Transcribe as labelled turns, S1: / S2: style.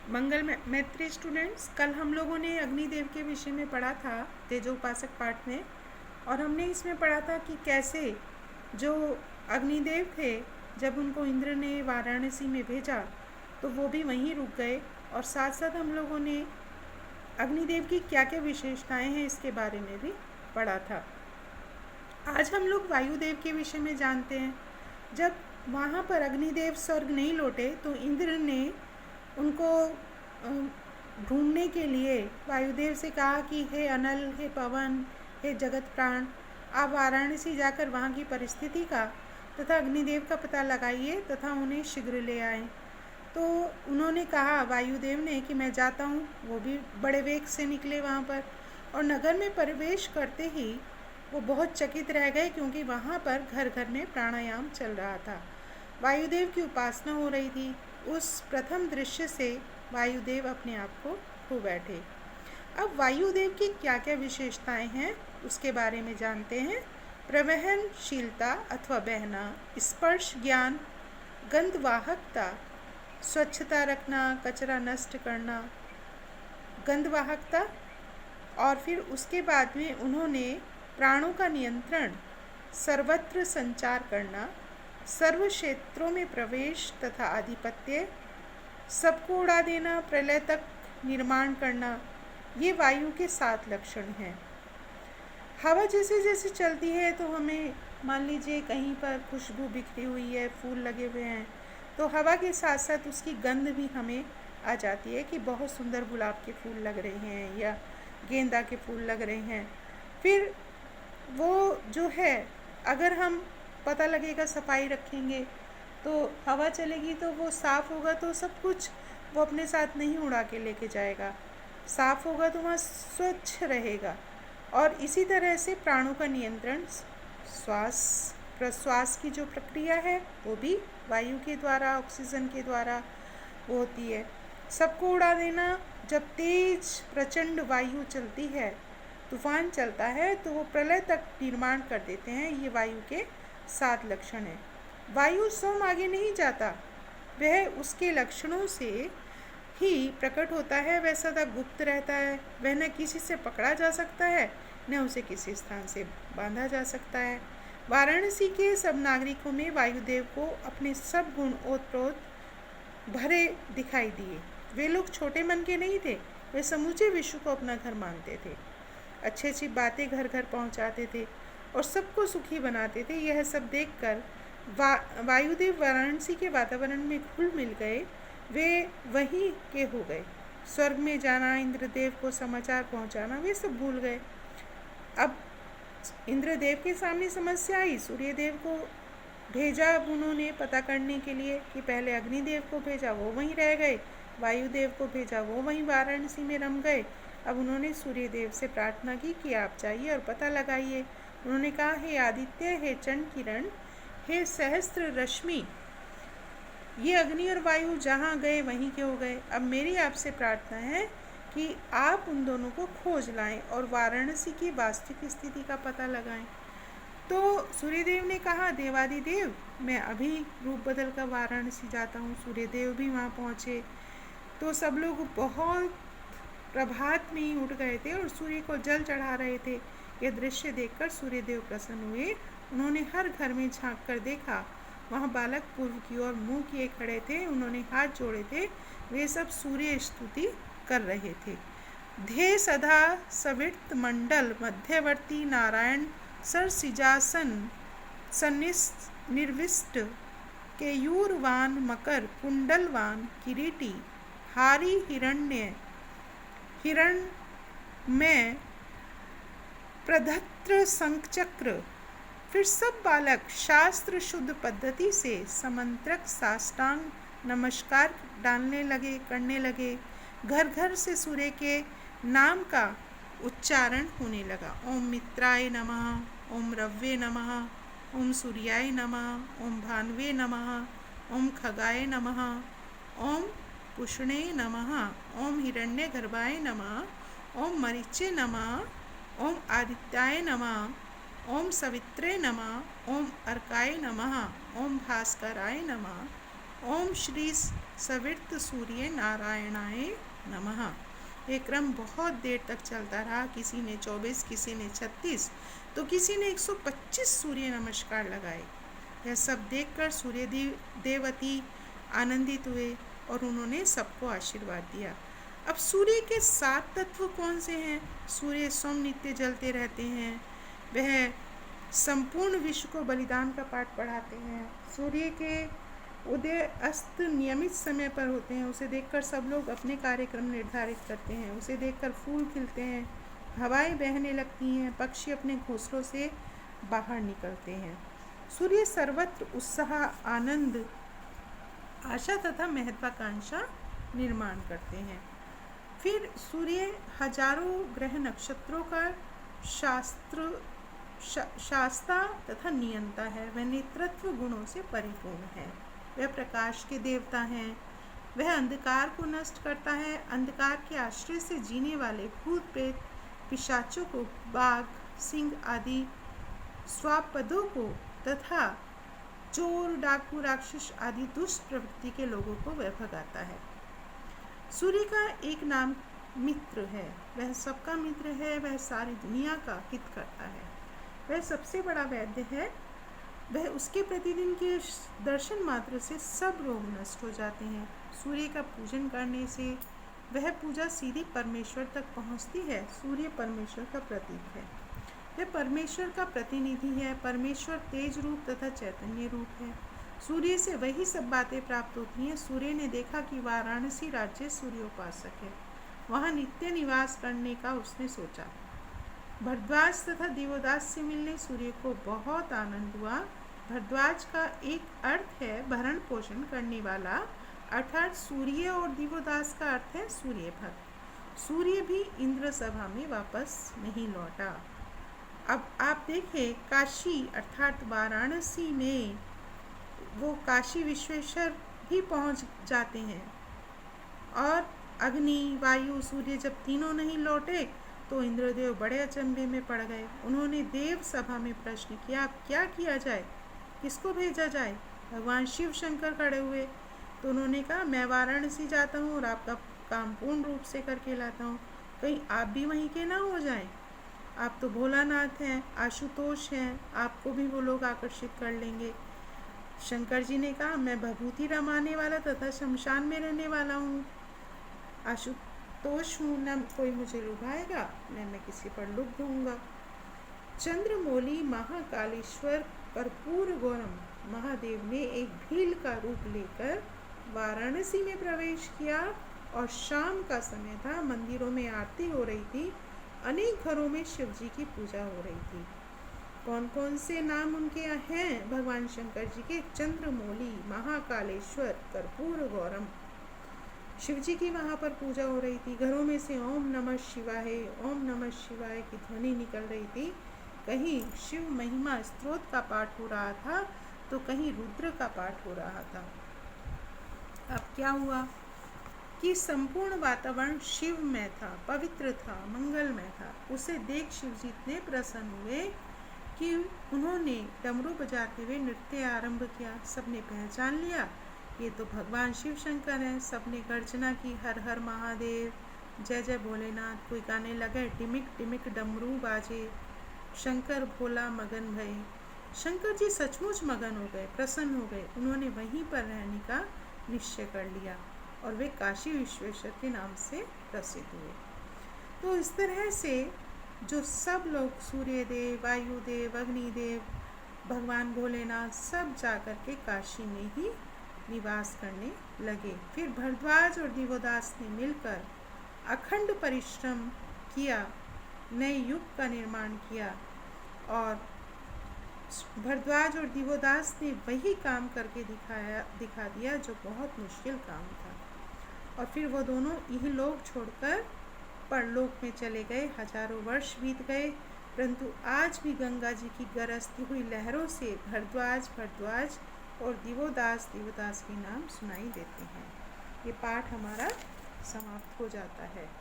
S1: मंगल मैत्री स्टूडेंट्स, कल हम लोगों ने अग्निदेव के विषय में पढ़ा था तेजोपासक पाठ में। और हमने इसमें पढ़ा था कि कैसे जो अग्निदेव थे, जब उनको इंद्र ने वाराणसी में भेजा तो वो भी वहीं रुक गए। और साथ साथ हम लोगों ने अग्निदेव की क्या क्या विशेषताएं हैं इसके बारे में भी पढ़ा था। आज हम लोग वायुदेव के विषय में जानते हैं। जब वहाँ पर अग्निदेव स्वर्ग नहीं लौटे तो इंद्र ने उनको ढूंढने के लिए वायुदेव से कहा कि हे अनल, हे पवन, हे जगत प्राण, आप वाराणसी जाकर वहाँ की परिस्थिति का तथा अग्निदेव का पता लगाइए तथा उन्हें शीघ्र ले आएं। तो उन्होंने कहा, वायुदेव ने, कि मैं जाता हूँ। वो भी बड़े वेग से निकले वहाँ पर, और नगर में प्रवेश करते ही वो बहुत चकित रह गए, क्योंकि वहाँ पर घर घर में प्राणायाम चल रहा था। वायुदेव की उपासना हो रही थी। उस प्रथम दृश्य से वायुदेव अपने आप को खो बैठे। अब वायुदेव की क्या क्या विशेषताएं हैं उसके बारे में जानते हैं। प्रवहनशीलता अथवा बहना, स्पर्श ज्ञान, गंधवाहकता, स्वच्छता रखना, कचरा नष्ट करना, गंधवाहकता। और फिर उसके बाद में उन्होंने प्राणों का नियंत्रण, सर्वत्र संचार करना, सर्व क्षेत्रों में प्रवेश तथा आधिपत्य, सबको उड़ा देना, प्रलय तक निर्माण करना, ये वायु के 7 लक्षण हैं। हवा जैसे जैसे चलती है तो हमें, मान लीजिए कहीं पर खुशबू बिखरी हुई है, फूल लगे हुए हैं, तो हवा के साथ साथ उसकी गंध भी हमें आ जाती है कि बहुत सुंदर गुलाब के फूल लग रहे हैं या गेंदा के फूल लग रहे हैं। फिर वो जो है, अगर हम पता लगेगा सफाई रखेंगे तो हवा चलेगी तो वो साफ़ होगा, तो सब कुछ वो अपने साथ नहीं उड़ा के लेके जाएगा। साफ़ होगा तो वहाँ स्वच्छ रहेगा। और इसी तरह से प्राणों का नियंत्रण, श्वास प्रश्वास की जो प्रक्रिया है वो भी वायु के द्वारा, ऑक्सीजन के द्वारा वो होती है। सबको उड़ा देना, जब तेज प्रचंड वायु चलती है, तूफान चलता है, तो वो प्रलय तक निर्माण कर देते हैं। ये वायु के 7 लक्षण हैं। वायु स्वयं आगे नहीं जाता, वह उसके लक्षणों से ही प्रकट होता है। वह सदा गुप्त रहता है। वह न किसी से पकड़ा जा सकता है, न उसे किसी स्थान से बांधा जा सकता है। वाराणसी के सब नागरिकों में वायुदेव को अपने सब गुण ओतप्रोत भरे दिखाई दिए। वे लोग छोटे मन के नहीं थे, वे समूचे विश्व को अपना घर मानते थे। अच्छी अच्छी बातें घर घर पहुंचाते थे और सबको सुखी बनाते थे। यह सब देखकर वायुदेव वाराणसी के वातावरण में घुल मिल गए। वे वहीं के हो गए। स्वर्ग में जाना, इंद्रदेव को समाचार पहुंचाना, वे सब भूल गए। अब इंद्रदेव के सामने समस्या आई। सूर्यदेव को भेजा अब उन्होंने पता करने के लिए कि पहले अग्निदेव को भेजा, वो वहीं रह गए। वायुदेव को भेजा, वो वहीं वाराणसी में रम गए। अब उन्होंने सूर्यदेव से प्रार्थना की कि आप जाइए और पता लगाइए। उन्होंने कहा, हे आदित्य, हे चंड किरण, हे सहस्त्र रश्मि, ये अग्नि और वायु जहाँ गए वहीं के हो गए। अब मेरी आपसे प्रार्थना है कि आप उन दोनों को खोज लाएं और वाराणसी की वास्तविक स्थिति का पता लगाएं। तो सूर्यदेव ने कहा, देवादिदेव, मैं अभी रूप बदल कर वाराणसी जाता हूँ। सूर्यदेव भी वहाँ पहुँचे तो सब लोग बहुत प्रभात में ही उठ गए थे और सूर्य को जल चढ़ा रहे थे। यह दृश्य देखकर सूर्यदेव प्रसन्न हुए। उन्होंने हर घर में झांक कर देखा। वहाँ बालक पूर्व की ओर मुंह किए खड़े थे, उन्होंने हाथ जोड़े थे। वे सब सूर्य स्तुति कर रहे थे। ध्येय सदा सविर्त मंडल मध्यवर्ती नारायण सर सिजासन निर्विष्ट केयूरवान मकर कुंडलवान किरीटी हारी हिरण में प्रधत्र शंखचक्र। फिर सब बालक शास्त्र शुद्ध पद्धति से समंत्रक साष्टांग नमस्कार करने लगे। घर घर से सूर्य के नाम का उच्चारण होने लगा। ओम मित्राय नमः, ओम रव्ये नमः, ओम सूर्याय नमः, ओम भान्वे नमः, ओम खगाय नमः, ओम पुष्णे नमः, ओम हिरण्यगर्भाय नमः, ओम मरीचे नमः, ओम आदित्याय नमः, ओम सवित्रे नमः, ओम अर्काय नमः, ओम भास्कराय नमः, ओम श्री सविर्त सूर्य नारायणाय नमः। ये क्रम बहुत देर तक चलता रहा। किसी ने 24, किसी ने 36, तो किसी ने 125 सूर्य नमस्कार लगाए। यह सब देखकर सूर्य देवती आनंदित हुए और उन्होंने सबको आशीर्वाद दिया। अब सूर्य के 7 तत्व कौन से हैं? सूर्य स्वयं नित्य जलते रहते हैं। वह संपूर्ण विश्व को बलिदान का पाठ पढ़ाते हैं। सूर्य के उदय अस्त नियमित समय पर होते हैं। उसे देखकर सब लोग अपने कार्यक्रम निर्धारित करते हैं। उसे देखकर फूल खिलते हैं, हवाएं बहने लगती हैं, पक्षी अपने घोंसलों से बाहर निकलते हैं। सूर्य सर्वत्र उत्साह, आनंद, आशा तथा महत्वाकांक्षा निर्माण करते हैं। फिर सूर्य हजारों ग्रह नक्षत्रों का शास्ता तथा नियंता है। वह नेतृत्व गुणों से परिपूर्ण है। वह प्रकाश के देवता हैं। वह अंधकार को नष्ट करता है। अंधकार के आश्रय से जीने वाले भूत प्रेत पिशाचों को, बाघ, सिंह आदि स्वापदों को तथा चोर, डाकू, राक्षस आदि दुष्ट प्रवृत्ति के लोगों को वह भगाता है। सूर्य का एक नाम मित्र है। वह सबका मित्र है। वह सारी दुनिया का हित करता है। वह सबसे बड़ा वैद्य है। वह उसके प्रतिदिन के दर्शन मात्र से सब रोग नष्ट हो जाते हैं। सूर्य का पूजन करने से वह पूजा सीधी परमेश्वर तक पहुंचती है। सूर्य परमेश्वर का प्रतीक है। वह परमेश्वर का प्रतिनिधि है। परमेश्वर तेज रूप तथा चैतन्य रूप है। सूर्य से वही सब बातें प्राप्त होती हैं। सूर्य ने देखा कि वाराणसी राज्य सूर्योपासक है। वहाँ नित्य निवास करने का उसने सोचा। भरद्वाज तथा दिवोदास से मिलने सूर्य को बहुत आनंद हुआ। भरद्वाज का एक अर्थ है भरण पोषण करने वाला, अर्थात सूर्य, और दिवोदास का अर्थ है सूर्य भक्त। सूर्य भी इंद्र सभा में वापस नहीं लौटा। अब आप देखें, काशी अर्थात वाराणसी में वो काशी विश्वेश्वर भी पहुंच जाते हैं। और अग्नि, वायु, सूर्य जब तीनों नहीं लौटे तो इंद्रदेव बड़े अचंभे में पड़ गए। उन्होंने देव सभा में प्रश्न किया, अब क्या किया जाए, किसको भेजा जाए? भगवान शिव शंकर खड़े हुए, तो उन्होंने कहा, मैं वाराणसी जाता हूँ और आपका काम पूर्ण रूप से करके लाता हूँ। कहीं आप भी वहीं के ना हो जाएं। आप तो भोलानाथ हैं, आशुतोष हैं, आपको भी वो लोग आकर्षित कर लेंगे। शंकर जी ने कहा, मैं भभूति रमाने वाला तथा शमशान में रहने वाला हूँ, आशुतोष हूँ, न कोई मुझे लुभाएगा न मैं किसी पर लुभ दूंगा। चंद्रमौली महाकालेश्वर कर्पूर गौरम महादेव ने एक भील का रूप लेकर वाराणसी में प्रवेश किया और शाम का समय था। मंदिरों में आरती हो रही थी। अनेक घरों में शिव जी की पूजा हो रही थी। कौन कौन से नाम उनके हैं भगवान शंकर जी के? चंद्रमौली, महाकालेश्वर, कर्पूर गौरम। शिव जी की वहाँ पर पूजा हो रही थी। घरों में से ओम नमः शिवाय, ओम नमः शिवाय की ध्वनि निकल रही थी। कहीं शिव महिमा स्तोत्र का पाठ हो रहा था तो कहीं रुद्र का पाठ हो रहा था। अब क्या हुआ कि संपूर्ण वातावरण शिवमय था, पवित्र था, मंगलमय था। उसे देख शिव जी इतने प्रसन्न हुए कि उन्होंने डमरू बजाते हुए नृत्य आरंभ किया। सबने पहचान लिया, ये तो भगवान शिव शंकर हैं। सबने गर्जना की, हर हर महादेव, जय जय भोलेनाथ। कोई गाने लगे, टिमिक टिमिक डमरू बाजे, शंकर भोला मगन भये। शंकर जी सचमुच मगन हो गए, प्रसन्न हो गए। उन्होंने वहीं पर रहने का निश्चय कर लिया और वे काशी विश्वेश्वर के नाम से प्रसिद्ध हुए। तो इस तरह से जो सब लोग, सूर्यदेव, वायुदेव, अग्निदेव, भगवान भोलेनाथ, सब जाकर के काशी में ही निवास करने लगे। फिर भरद्वाज और दिवोदास ने मिलकर अखंड परिश्रम किया, नए युग का निर्माण किया। और भरद्वाज और दिवोदास ने वही काम करके दिखा दिया जो बहुत मुश्किल काम था। और फिर वो दोनों यही लोक छोड़कर परलोक में चले गए। हजारों वर्ष बीत गए, परंतु आज भी गंगा जी की गरजती हुई लहरों से भरद्वाज भरद्वाज और दिवोदास दिवोदास के नाम सुनाई देते हैं। ये पाठ हमारा समाप्त हो जाता है।